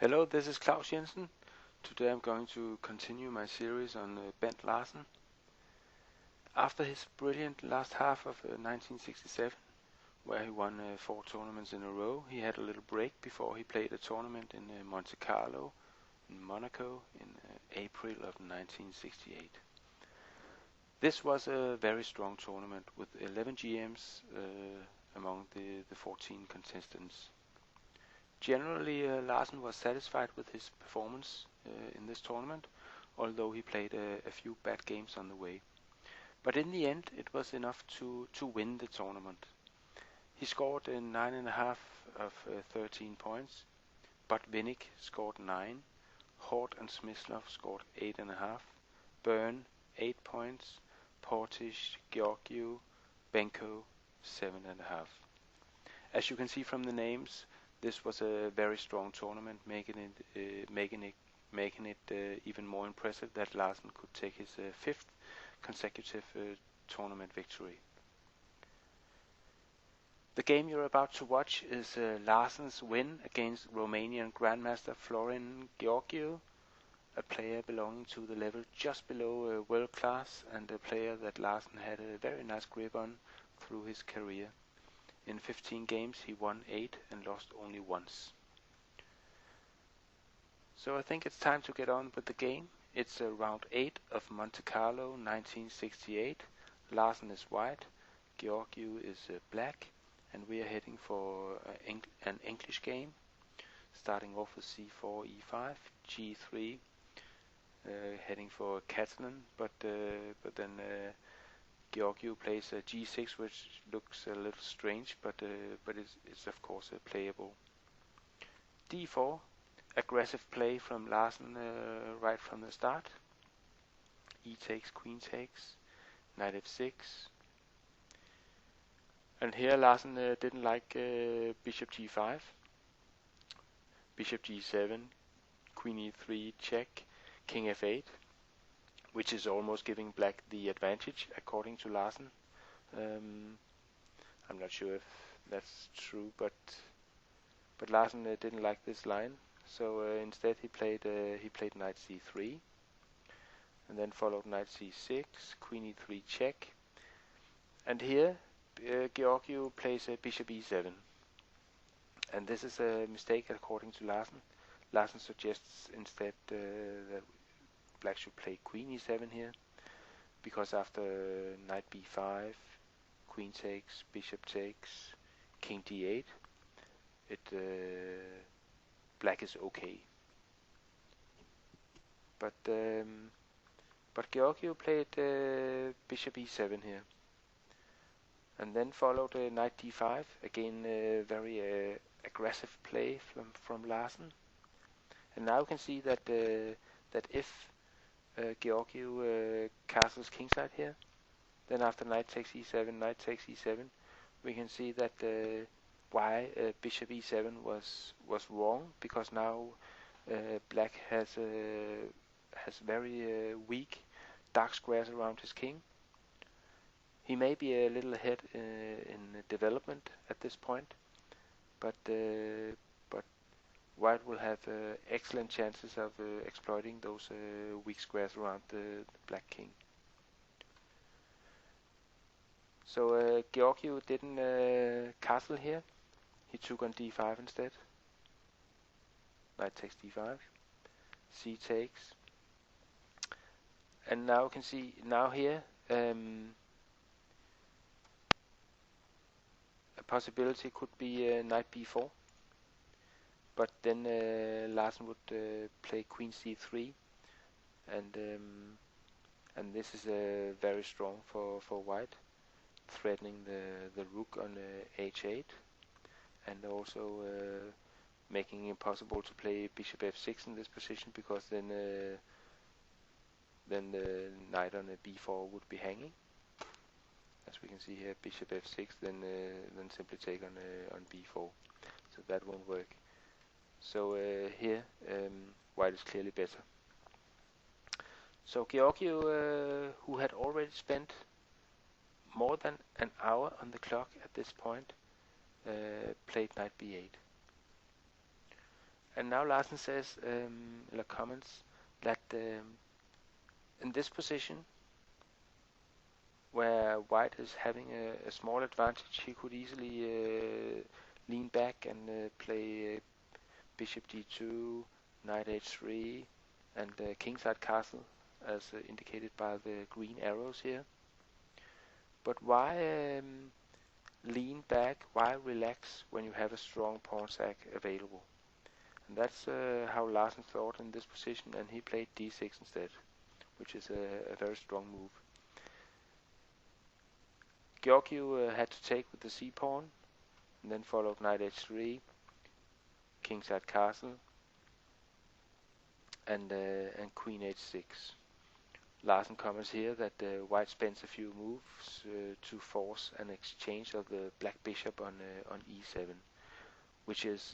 Hello, this is Claus Jensen. Today I'm going to continue my series on Bent Larsen. After his brilliant last half of 1967, where he won 4 tournaments in a row, he had a little break before he played a tournament in Monte Carlo in Monaco in April of 1968. This was a very strong tournament with 11 GMs among the 14 contestants. Generally, Larsen was satisfied with his performance in this tournament, although he played a few bad games on the way. But in the end, it was enough to win the tournament. He scored 9.5 of 13 points, but Winnick scored 9, Hort and Smyslov scored 8.5, Byrne 8 points, Portish, Gheorghiu, Benko 7.5. As you can see from the names, this was a very strong tournament, making it even more impressive that Larsen could take his 5th consecutive tournament victory. The game you're about to watch is Larsen's win against Romanian Grandmaster Florin Gheorghiu, a player belonging to the level just below world class and a player that Larsen had a very nice grip on through his career. In 15 games he won 8 and lost only once. So I think it's time to get on with the game. It's round 8 of Monte Carlo 1968. Larsen is white, Gheorghiu is black, and we are heading for an English game. Starting off with c4, e5, g3, heading for Catalan, but then Gheorghiu plays a g6, which looks a little strange, but it's of course playable. d4, aggressive play from Larsen right from the start. E takes, queen takes, knight f6. And here Larsen didn't like bishop g5, bishop g7, queen e3, check, king f8, which is almost giving black the advantage according to Larsen. I'm not sure if that's true, but Larsen didn't like this line, so instead he played knight c3, and then followed knight c6, queen e3 check, and here Gheorghiu plays bishop e7, and this is a mistake according to Larsen. Larsen suggests instead that black should play queen e7 here, because after knight b5, queen takes, bishop takes, king d8, black is okay. But Gheorghiu played bishop e7 here, and then followed knight d5. Again, very aggressive play from Larsen. And now you can see that if Gheorghiu castles kingside here, then after knight takes e7, we can see that why bishop e7 was wrong, because now black has very weak dark squares around his king. He may be a little ahead in development at this point, but white will have excellent chances of exploiting those weak squares around the black king. So Gheorghiu didn't castle here. He took on d5 instead. Knight takes d5. C takes. And now you can see, now here, a possibility could be knight b4. But then Larsen would play queen c3. And this is very strong for white, threatening the rook on h8, and also making it impossible to play bishop f6 in this position, because then the knight on b4 would be hanging. As we can see here, bishop f6, then simply take on b4. So that won't work. So here white is clearly better. So Gheorghiu, who had already spent more than an hour on the clock at this point, played knight b8. And now Larsen says in the comments that in this position where white is having a small advantage, he could easily lean back and play bishop d2, knight h3, and kingside castle, as indicated by the green arrows here. But why lean back, why relax when you have a strong pawn sack available? And that's how Larsen thought in this position, and he played d6 instead, which is a very strong move. Gheorghiu had to take with the c-pawn, and then followed knight h3, kingside castle, and queen h6. Larsen comments here that white spends a few moves to force an exchange of the black bishop on e7, which is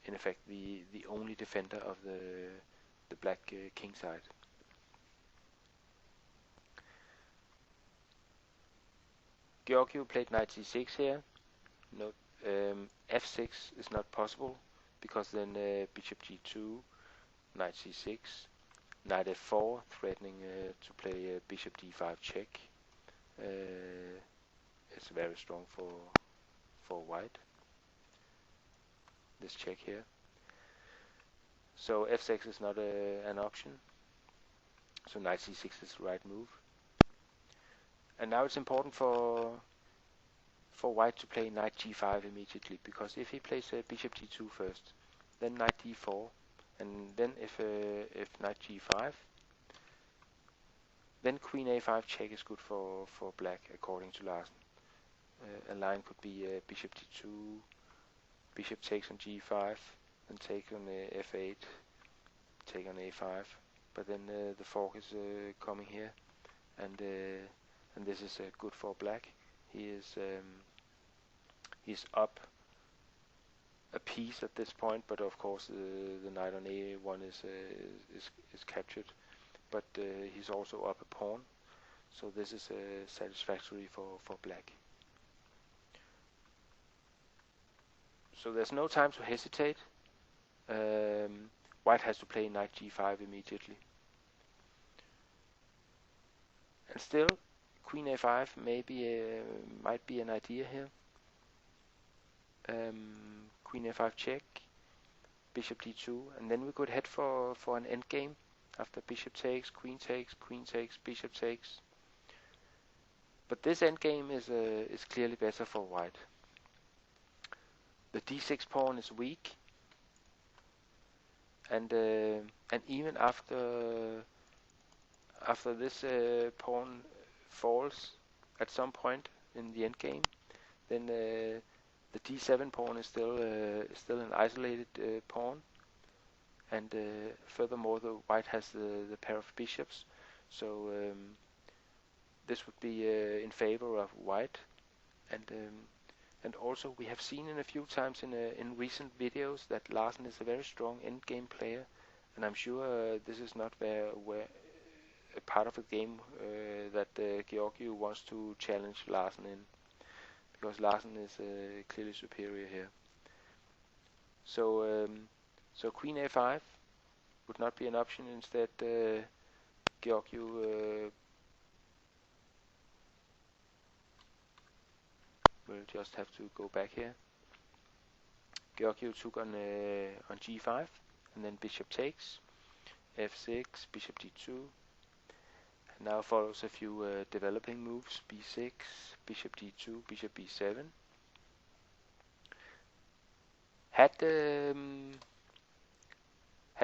in effect the only defender of the black king side. Gheorghiu played knight c6 here. Note f6 is not possible because then bishop g2, knight c6, knight f4, threatening to play bishop d5 check. It's very strong for white, this check here. So f6 is not an option. So knight c6 is the right move. And now it's important for white to play knight g5 immediately, because if he plays bishop d2 first, then knight d4, and then if knight g5, then queen a5 check is good for black, according to Larsen. A line could be bishop d2, bishop takes on g5, then take on f8, take on a5, but then the fork is coming here, and this is good for black. He's up a piece at this point, but of course the knight on a1 is captured, but he's also up a pawn, so this is satisfactory for black. So there's no time to hesitate. White has to play knight g5 immediately. And still, queen a5 might be an idea here. Queen a5 check, bishop d2, and then we could head for an endgame after bishop takes, queen takes, bishop takes. But this endgame is clearly better for white. The d6 pawn is weak, and even after this pawn falls at some point in the endgame, then the d7 pawn is still an isolated pawn, and furthermore the white has the pair of bishops, so this would be in favor of white, and also we have seen in a few times in recent videos that Larsen is a very strong endgame player, and I'm sure this is not where a part of the game that Gheorghiu wants to challenge Larsen in, because Larsen is clearly superior here. So so queen a5 would not be an option. Instead, Gheorghiu will just have to go back here. Gheorghiu took on g5, and then bishop takes, f6, bishop d2, and now follows a few developing moves: b6, bishop d2, bishop b7. Had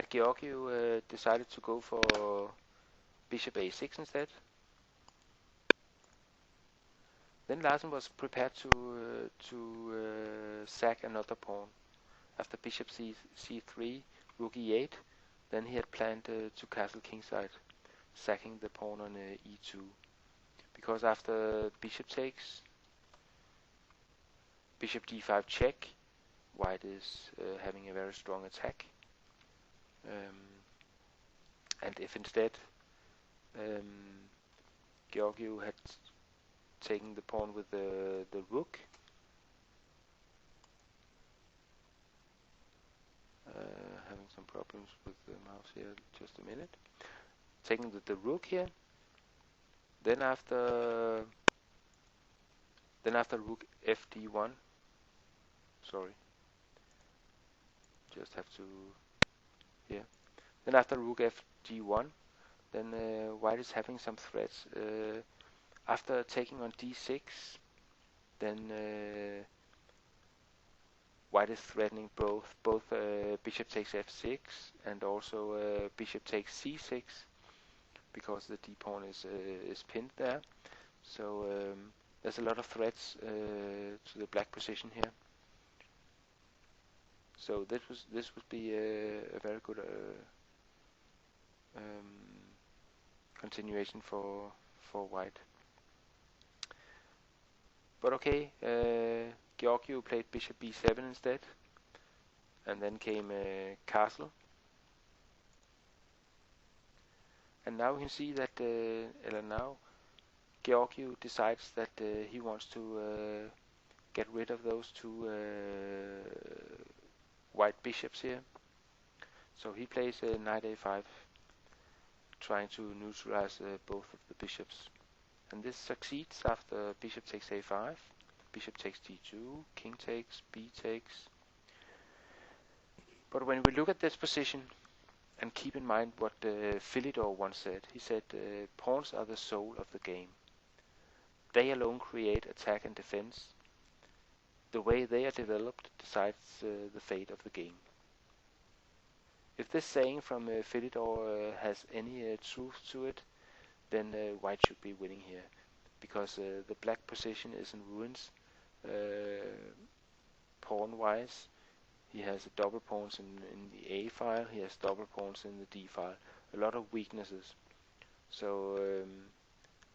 Gheorghiu decided to go for bishop a6 instead, then Larsen was prepared to sack another pawn. After bishop c3, rook e8, then he had planned to castle kingside, sacking the pawn on e2. Because after bishop takes, bishop d5 check, white is having a very strong attack. And if instead Gheorghiu had taken the pawn with the rook, some problems with the mouse here. Just a minute. Taking the rook here. Then after rook fd1. Sorry. Just have to here. Then after rook fg1, then white is having some threats. After taking on d6, then white is threatening both bishop takes f6 and also bishop takes c6 because the d pawn is pinned there. So there's a lot of threats to the black position here. So this would be a very good continuation for white. But okay, Gheorghiu played bishop b7 instead, and then came castle. And now we can see that now Gheorghiu decides that he wants to get rid of those two white bishops here. So he plays knight a5, trying to neutralize both of the bishops. And this succeeds after bishop takes a5, bishop takes d2, king takes, b takes. But when we look at this position, and keep in mind what Philidor once said, he said, pawns are the soul of the game. They alone create attack and defense. The way they are developed decides the fate of the game. If this saying from Philidor has any truth to it, then white should be winning here, because the black position is in ruins pawn-wise. He has double pawns in the A file, he has double pawns in the D file, a lot of weaknesses. So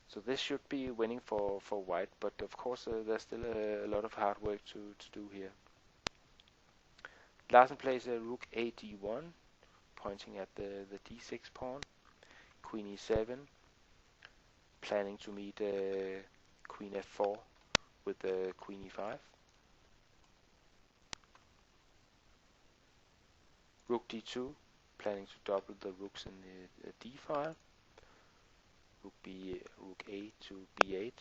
so this should be winning for white, but of course there's still a lot of hard work to do here. Larsen plays rook a d1, pointing at the d6 pawn, queen e7, planning to meet queen f4 with queen e5. Rook d2, planning to double the rooks in the d file. Rook a to b8,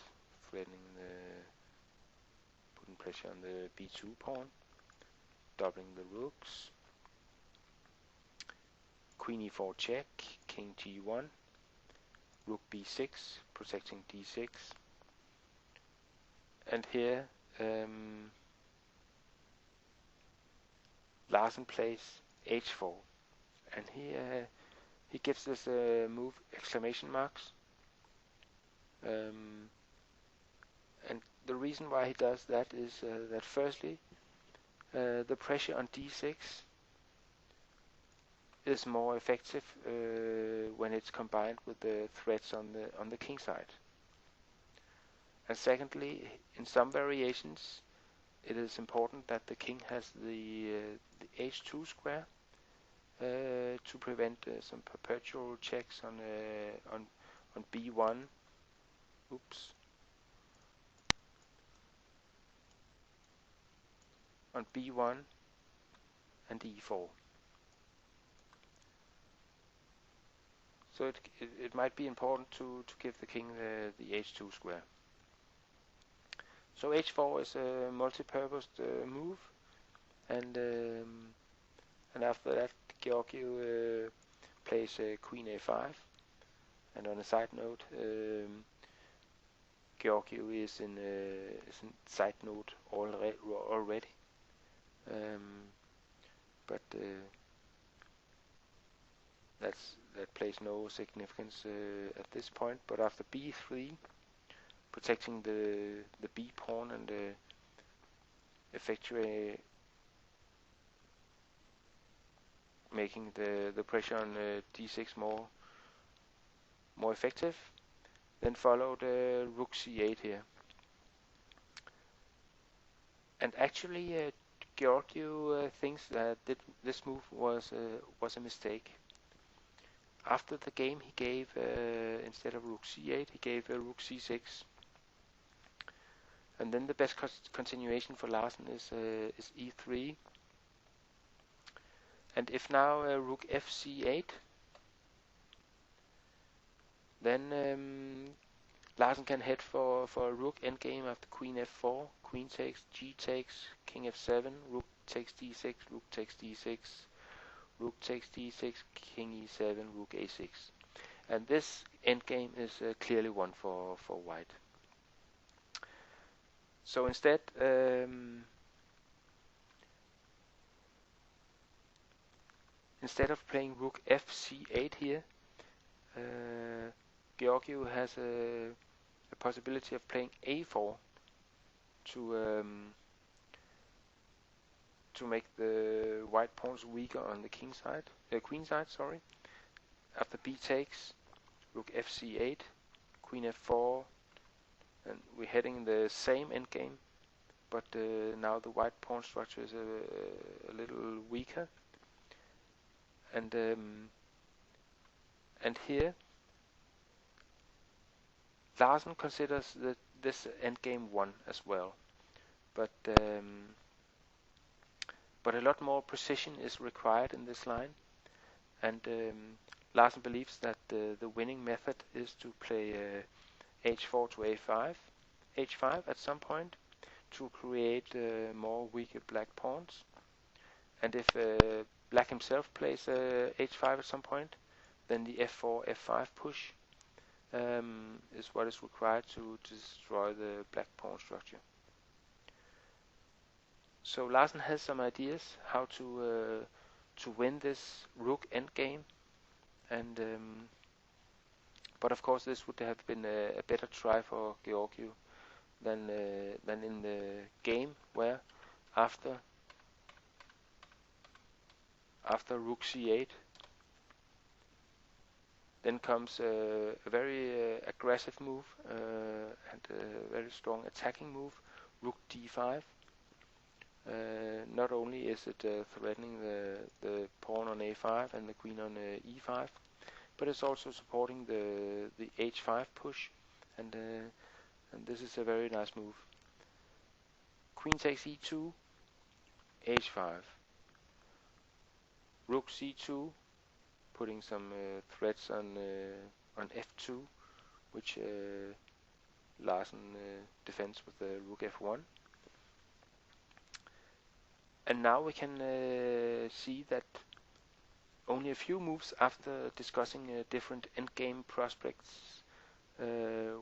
threatening putting pressure on the b2 pawn, doubling the rooks. Queen e4 check, king g1, rook b6, protecting d6. And here Larsen plays h4, and he gives this move exclamation marks. And the reason why he does that is that firstly, the pressure on d6 is more effective when it's combined with the threats on the king side. And secondly, in some variations, it is important that the king has the h2 square to prevent some perpetual checks on b1. Oops. On b1 and e4. So it might be important to give the king the h2 square. So h4 is a multi-purpose move, and after that Gheorghiu plays queen a5. And on a side note, Gheorghiu is in side note already. But that plays no significance at this point. But after b3, protecting the b pawn and effectually making the pressure on d6 more effective, then followed rook c8 here. And actually Gheorghiu thinks that this move was a mistake. After the game he gave, instead of rook c8, he gave rook c6. And then the best continuation for Larsen is e3. And if now rook fc8, then Larsen can head for a rook endgame after queen f4, queen takes, g takes, king f7, rook takes d6, rook takes d6, rook takes d6, king e7, rook a6. And this endgame is clearly won for white. So instead, instead of playing rook fc8 here, Gheorghiu has a possibility of playing a4 to make the white pawns weaker on the king side, queen side, sorry. After b takes, rook fc8, queen f4, and we're heading the same endgame, but now the white pawn structure is a little weaker, and here Larsen considers this endgame won as well, but a lot more precision is required in this line, and Larsen believes that the winning method is to play h4 to h5 at some point to create more weaker black pawns, and if black himself plays h5 at some point, then the f4 f5 push is what is required to destroy the black pawn structure. So Larsen has some ideas how to win this rook endgame, and but of course this would have been a better try for Gheorghiu than in the game, where after rook c8 then comes a very aggressive move and a very strong attacking move, rook d5. Not only is it threatening the pawn on a5 and the queen on e5, but it's also supporting the h5 push, and this is a very nice move. Queen takes e2, h5, rook c2, putting some threats on f2, which Larsen defends with the rook f1. And now we can see that only a few moves after discussing different endgame prospects,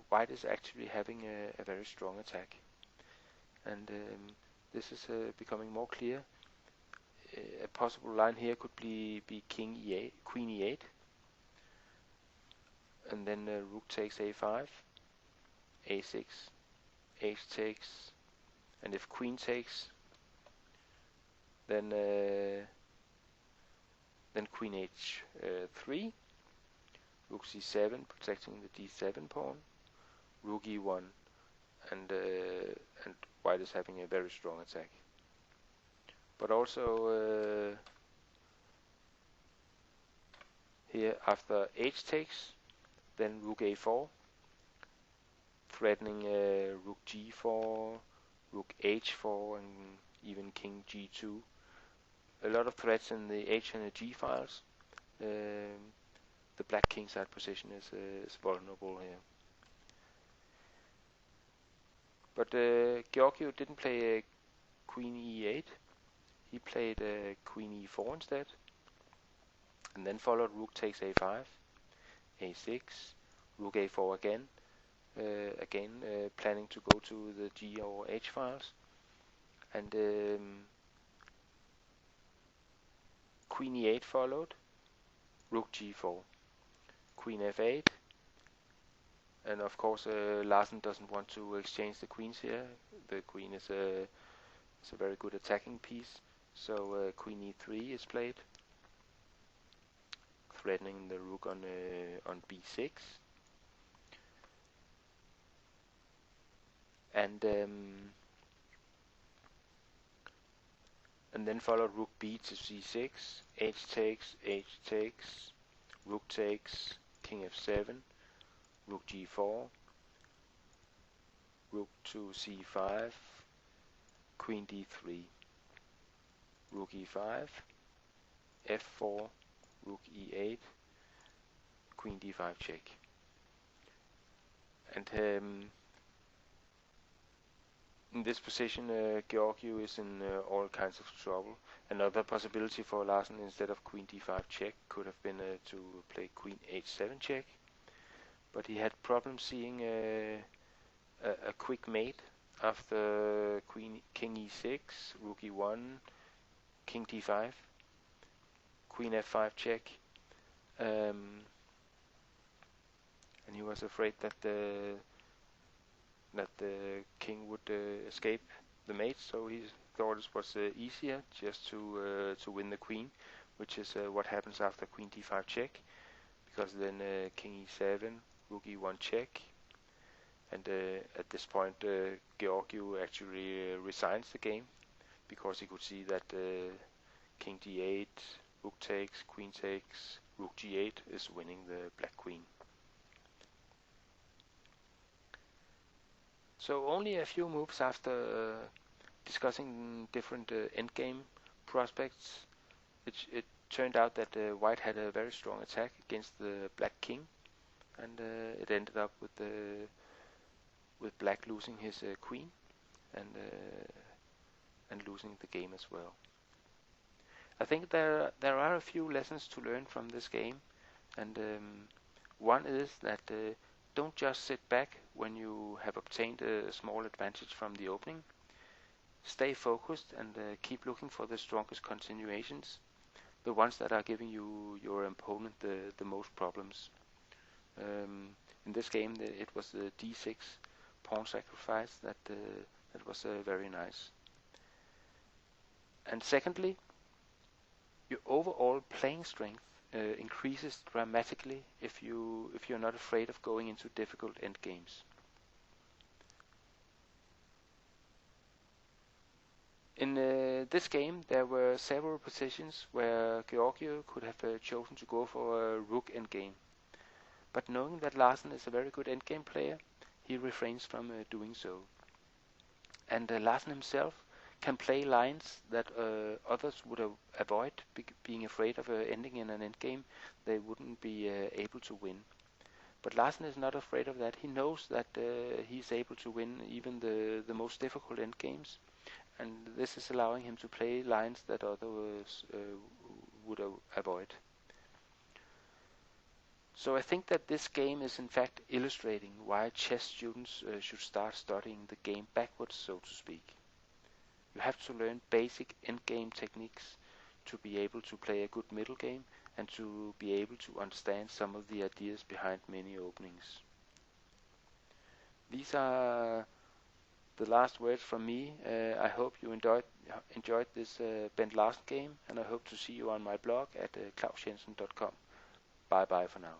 white is actually having a very strong attack. And this is becoming more clear. A possible line here could be king e8, queen e8, and then rook takes a5, a6, h takes, and if queen takes, then queen h3, rook c7, protecting the d7 pawn, rook e1, and white is having a very strong attack. But also here after h takes, then rook a4, threatening rook g4, rook h4, and even king g2. A lot of threats in the h and the g files. The black kingside position is vulnerable here. But Gheorghiu didn't play queen e8. He played queen e4 instead, and then followed rook takes a5, a6, rook a4 again, planning to go to the g or h files, and queen e8 followed, rook g4, queen f8, and of course Larsen doesn't want to exchange the queens here. The queen is a very good attacking piece, so queen e3 is played, threatening the rook on b6, and then followed rook b to c6, h takes, rook takes, king f7, rook g4, rook to c5, queen d3, rook e5, f4, rook e8, queen d5 check. And in this position, Gheorghiu is in all kinds of trouble. Another possibility for Larsen, instead of queen d5 check, could have been to play queen h7 check, but he had problems seeing a quick mate after king e6, rook e1, king d5, queen f5 check, and he was afraid that the king would escape the mate, so he thought it was easier just to win the queen, which is what happens after queen d5 check, because then king e7, rook e1 check, and at this point Gheorghiu actually resigns the game, because he could see that king d8, rook takes, queen takes, rook g8 is winning the black queen. So only a few moves after discussing different endgame prospects, it turned out that white had a very strong attack against the black king, and it ended up with black losing his queen and losing the game as well. I think there are a few lessons to learn from this game, and one is that don't just sit back when you have obtained a small advantage from the opening. Stay focused and keep looking for the strongest continuations, the ones that are giving your opponent the most problems. In this game, it was the d6 pawn sacrifice that was very nice. And secondly, your overall playing strength increases dramatically if you're not afraid of going into difficult endgames. In this game, there were several positions where Gheorghiu could have chosen to go for a rook endgame, but knowing that Larsen is a very good endgame player, he refrains from doing so. And Larsen himself can play lines that others would avoid, being afraid of ending in an endgame they wouldn't be able to win. But Larsen is not afraid of that. He knows that he's able to win even the most difficult endgames, and this is allowing him to play lines that others would avoid. So I think that this game is in fact illustrating why chess students should start studying the game backwards, so to speak. You have to learn basic endgame techniques to be able to play a good middle game and to be able to understand some of the ideas behind many openings. These are the last words from me. I hope you enjoyed this Bent Larsen game, and I hope to see you on my blog at klausjensen.com. Bye bye for now.